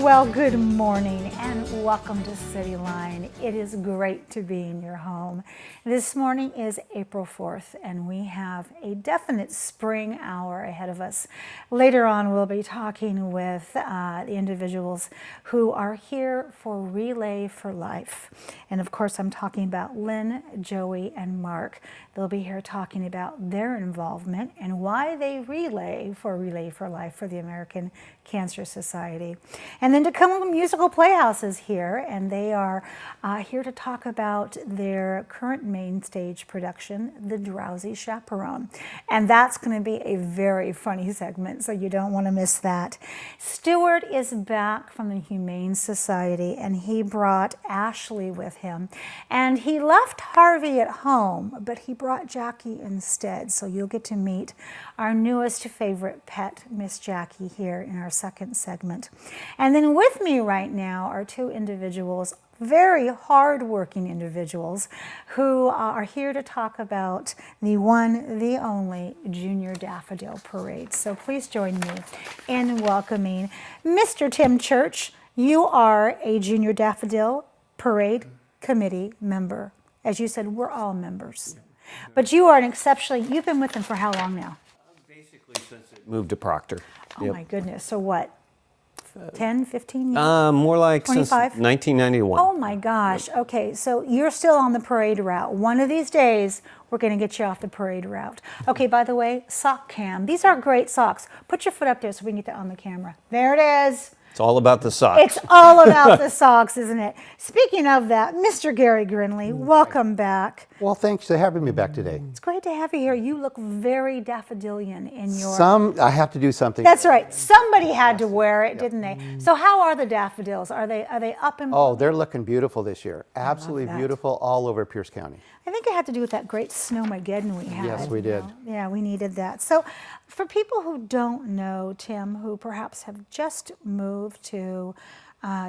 Well, good morning and welcome to CityLine. It is great to be in your home. This morning is April 4th and we have a definite spring hour ahead of us. Later on, we'll be talking with the individuals who are here for Relay for Life. And of course, I'm talking about Lynn, Joey, and Mark. They'll be here talking about their involvement and why they Relay for Life for the American Cancer Society. And then Tacoma Musical Playhouse is here, and they are here to talk about their current main stage production, The Drowsy Chaperone. And that's going to be a very funny segment, so you don't want to miss that. Stuart is back from the Humane Society, and he brought Ashley with him. And he left Harvey at home, but he brought Jackie instead, so you'll get to meet our newest favorite pet, Miss Jackie, here in our second segment. And then with me right now are two individuals, very hard-working individuals, who are here to talk about the one, the only Jr Daffodil Parade. So please join me in welcoming Mr. Tim Church. You are a Jr Daffodil Parade Committee member. As you said, we're all members. But you are an exceptionally, you've been with them for how long now? Basically since it moved to Proctor. Oh my goodness, so what? 10, 15 years? More like 25? Since 1991. Oh my gosh, okay, so you're still on the parade route. One of these days, we're gonna get you off the parade route. Okay, by the way, sock cam. These are great socks. Put your foot up there so we can get that on the camera. There it is. It's all about the socks. It's all about the socks, isn't it? Speaking of that, Mr. Gary Grindley, welcome back. Well, thanks for having me back today. It's great to have you here. You look very daffodilian in your... I have to do something. That's right. Somebody had to wear it, didn't they? So how are the daffodils? Are they up in... Oh, they're looking beautiful this year. Absolutely beautiful all over Pierce County. I think it had to do with that great snowmageddon we had. Yes, we did. Yeah, we needed that. So for people who don't know, Tim, who perhaps have just moved to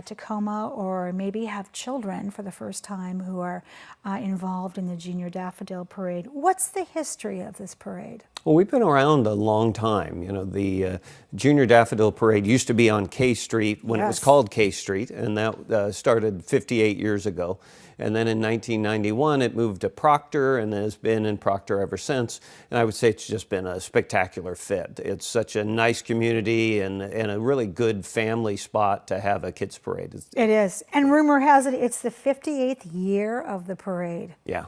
Tacoma or maybe have children for the first time who are involved in the Jr Daffodil Parade, what's the history of this parade? Well, we've been around a long time. You know, the Jr Daffodil Parade used to be on K Street when it was called K Street, and that started 58 years ago. And then in 1991, it moved to Proctor and has been in Proctor ever since. And I would say it's just been a spectacular fit. It's such a nice community and a really good family spot to have a kids parade. It is. And rumor has it, it's the 58th year of the parade. Yeah.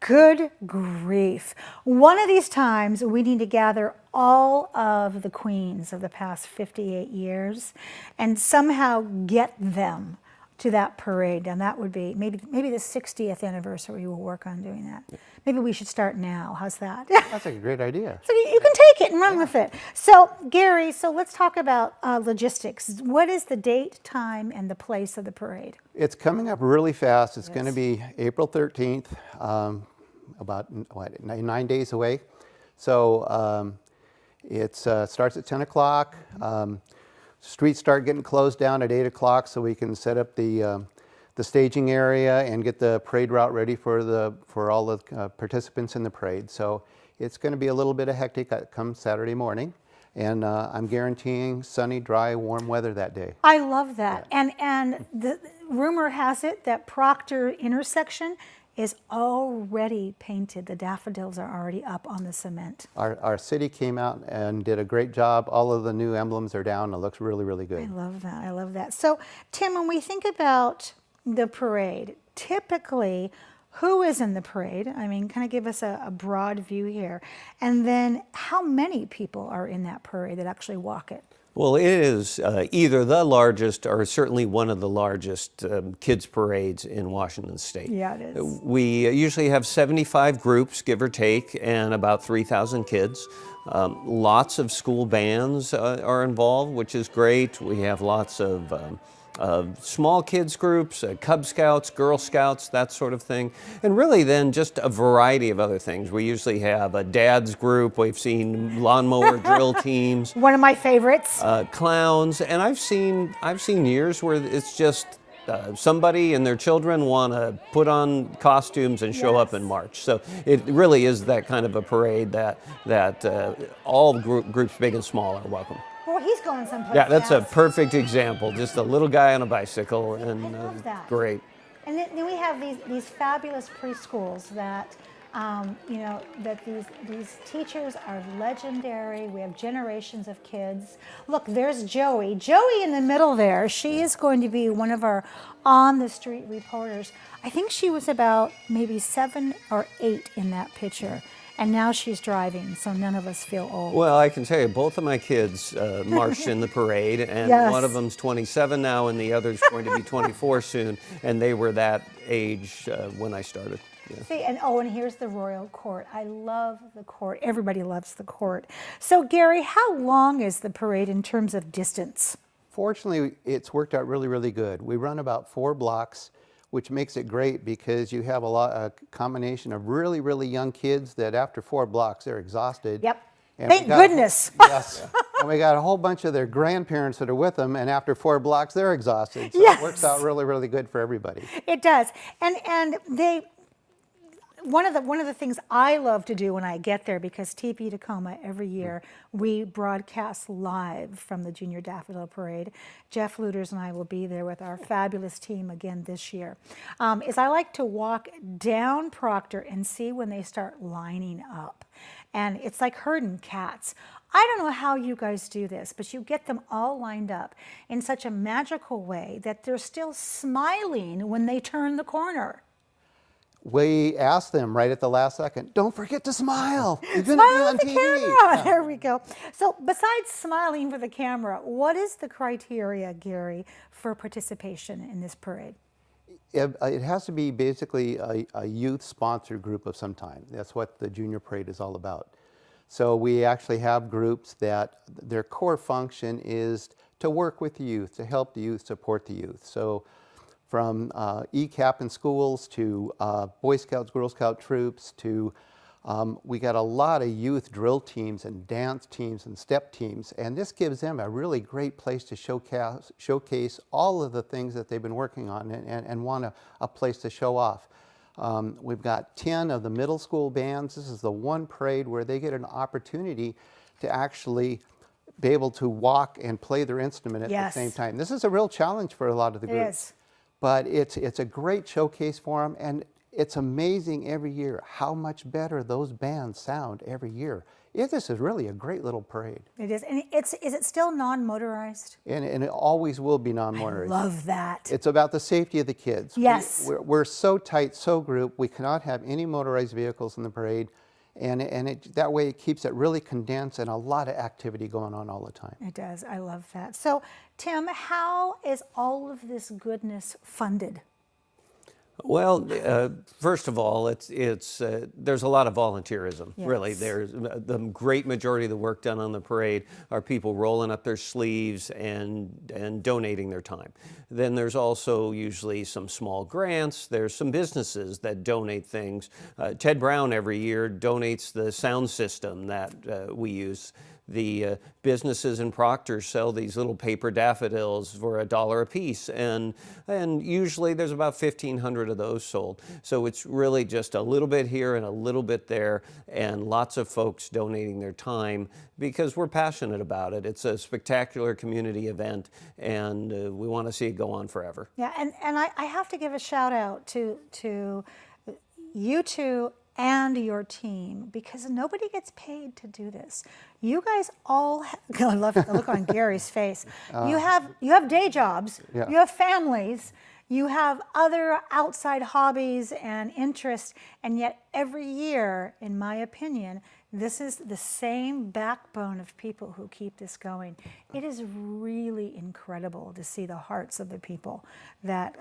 Good grief. One of these times, we need to gather all of the queens of the past 58 years and somehow get them to that parade, and that would be maybe the 60th anniversary. We'll work on doing that. Maybe we should start now. How's that? That's a great idea. So you can take it and run with it. So Gary, let's talk about logistics. What is the date, time, and the place of the parade? It's coming up really fast. It's going to be April 13th, about 9 days away. So it starts at 10 o'clock. Streets start getting closed down at 8 o'clock so we can set up the staging area and get the parade route ready for all the participants in the parade. So it's going to be a little bit of hectic come Saturday morning, and I'm guaranteeing sunny, dry, warm weather that day. I love that. Yeah. And the rumor has it that Proctor intersection is already painted. The daffodils are already up on the cement. Our city came out and did a great job. All of the new emblems are down. It looks really, really good. I love that. I love that. So, Tim, when we think about the parade, typically, who is in the parade? I mean, kind of give us a broad view here. And then how many people are in that parade that actually walk it? Well, it is either the largest or certainly one of the largest kids parades in Washington State. Yeah, it is. We usually have 75 groups, give or take, and about 3,000 kids. Lots of school bands are involved, which is great. We have lots of small kids groups, Cub Scouts, Girl Scouts, that sort of thing. And really then just a variety of other things. We usually have a dad's group. We've seen lawnmower drill teams. One of my favorites. Clowns. And I've seen years where it's just somebody and their children want to put on costumes and show up and march. So it really is that kind of a parade that all groups, big and small, are welcome. Boy, he's going someplace. Yeah, that's a fast. perfect example. Just a little guy on a bicycle, I and love that. great. And then we have these fabulous preschools that, you know, that these teachers are legendary. We have generations of kids. Look, there's Joey. Joey in the middle there. She is going to be one of our on-the-street reporters. I think she was about maybe 7 or 8 in that picture. And now she's driving, so none of us feel old. Well, I can tell you, both of my kids marched in the parade, and Yes. one of them's 27 now, and the other's going to be 24 soon, and they were that age when I started. Yeah. See, and here's the Royal Court. I love the court. Everybody loves the court. So, Gary, how long is the parade in terms of distance? Fortunately, it's worked out really, really good. We run about 4 blocks, which makes it great because you have a combination of really, really young kids that after 4 blocks, they're exhausted. Yep. And Thank goodness. Yes. And we got a whole bunch of their grandparents that are with them, and after 4 blocks, they're exhausted. So Yes. It works out really, really good for everybody. It does. And they one of the things I love to do when I get there, because TV Tacoma every year we broadcast live from the Jr Daffodil Parade. Jeff Luters and I will be there with our fabulous team again this year. Is I like to walk down Proctor and see when they start lining up, and it's like herding cats. I don't know how you guys do this, but you get them all lined up in such a magical way that they're still smiling when they turn the corner. We asked them right at the last second, don't forget to smile. You're going Smile to at be the on TV. camera. Yeah. There we go. So besides smiling for the camera, what is the criteria, Gary, for participation in this parade? It has to be basically a youth-sponsored group of some kind. That's what the Junior Parade is all about. So we actually have groups that their core function is to work with the youth, to help the youth, support the youth. So from ECAP in schools to Boy Scouts, Girl Scout troops to we got a lot of youth drill teams and dance teams and step teams, and this gives them a really great place to showcase all of the things that they've been working on and want a place to show off. We've got 10 of the middle school bands. This is the one parade where they get an opportunity to actually be able to walk and play their instrument at the same time. This is a real challenge for a lot of the groups. It is. But it's a great showcase for them, and it's amazing every year how much better those bands sound every year. This is really a great little parade. It is. And is it still non-motorized? And it always will be non-motorized. I love that. It's about the safety of the kids. Yes. We're so tight, so grouped, we cannot have any motorized vehicles in the parade. And that way it keeps it really condensed and a lot of activity going on all the time. It does. I love that. So, Tim, how is all of this goodness funded? Well, first of all, there's a lot of volunteerism, Yes. really. There's the great majority of the work done on the parade are people rolling up their sleeves and donating their time. Then there's also usually some small grants. There's some businesses that donate things. Ted Brown every year donates the sound system that we use. The businesses in Proctor sell these little paper daffodils for $1 a piece, and usually there's about 1,500 of those sold. So it's really just a little bit here and a little bit there, and lots of folks donating their time because we're passionate about it. It's a spectacular community event, and we want to see it go on forever. Yeah, and I have to give a shout out to you two and your team, because nobody gets paid to do this. You guys all I love the look on Gary's face. You have day jobs, Yeah. you have families, you have other outside hobbies and interests, and yet every year, in my opinion, this is the same backbone of people who keep this going. It is really incredible to see the hearts of the people that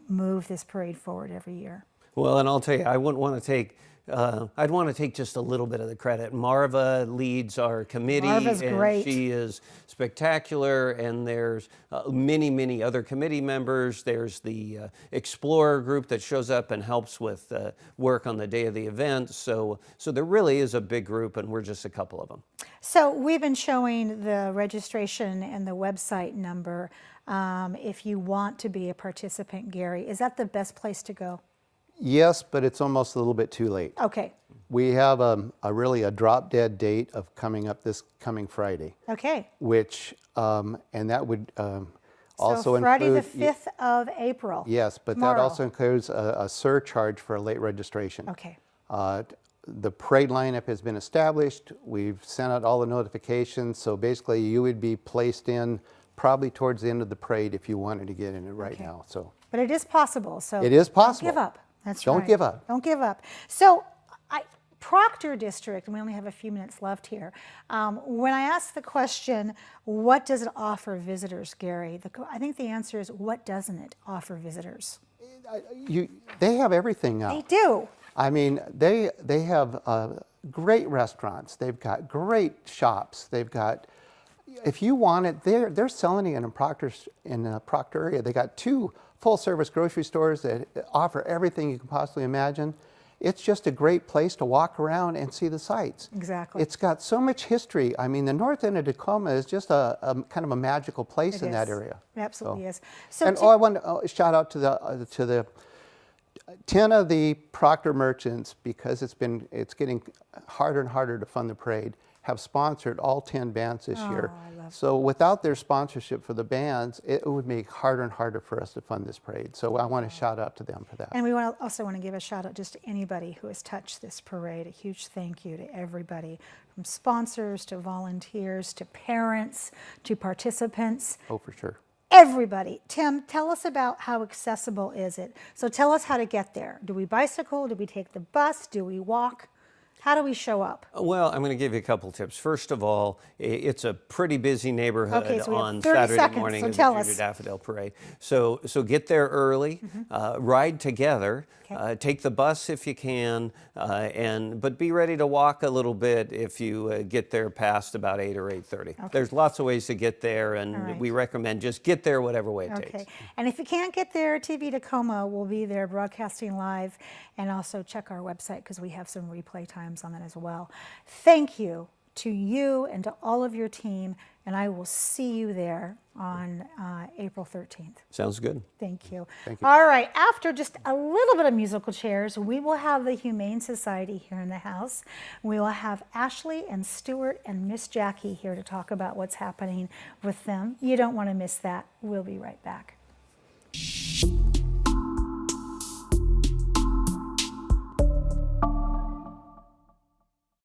move this parade forward every year. Well, and I'll tell you, I wouldn't want to take I'd want to take just a little bit of the credit. Marva leads our committee, Marva's and great. she is spectacular, and there's many other committee members. There's the Explorer group that shows up and helps with work on the day of the event. So there really is a big group, and we're just a couple of them. So we've been showing the registration and the website number if you want to be a participant, Gary. Is that the best place to go? Yes, but it's almost a little bit too late. Okay. We have really a drop dead date of coming up this coming Friday. Okay. Which, and that would also so Friday include... the 5th of April. Yes, but tomorrow. that also includes a surcharge for a late registration. Okay. The parade lineup has been established. We've sent out all the notifications. So basically, you would be placed in probably towards the end of the parade if you wanted to get in it right now. So, but it is possible. So it is possible. Don't give up. That's Don't right. give up. Don't give up. So, Proctor District, and we only have a few minutes left here. When I ask the question, what does it offer visitors, Gary? I think the answer is, what doesn't it offer visitors? They have everything now. They do. I mean, they have great restaurants. They've got great shops. They've got, if you want it, they're selling it in the Proctor area. They got 2 full-service grocery stores that offer everything you can possibly imagine. It's just a great place to walk around and see the sights. Exactly. It's got so much history. I mean, the north end of Tacoma is just a kind of a magical place in that area. It absolutely is. So and I want to shout out to the 10 of the Proctor merchants, because it's getting harder and harder to fund the parade, have sponsored all 10 bands this year. So without their sponsorship for the bands, it would make harder and harder for us to fund this parade. So I want to shout out to them for that. And we also want to give a shout out just to anybody who has touched this parade. A huge thank you to everybody, from sponsors to volunteers to parents to participants. Oh, for sure. Everybody. Tim, tell us about how accessible is it. So tell us how to get there. Do we bicycle? Do we take the bus? Do we walk? How do we show up? Well, I'm going to give you a couple tips. First of all, it's a pretty busy neighborhood on 30 Saturday seconds, morning so of the tell Junior us. Daffodil Parade. So get there early, ride together, take the bus if you can, but be ready to walk a little bit if you get there past about 8 or 8:30. Okay. There's lots of ways to get there, and we recommend just get there whatever way it takes. And if you can't get there, TV Tacoma will be there broadcasting live, and also check our website because we have some replay times on that as well. Thank you to you and to all of your team, and I will see you there on April 13th. Sounds good. Thank you. Thank you. All right, after just a little bit of musical chairs, we will have the Humane Society here in the house. We will have Ashley and Stuart and Miss Jackie here to talk about what's happening with them. You don't want to miss that. We'll be right back.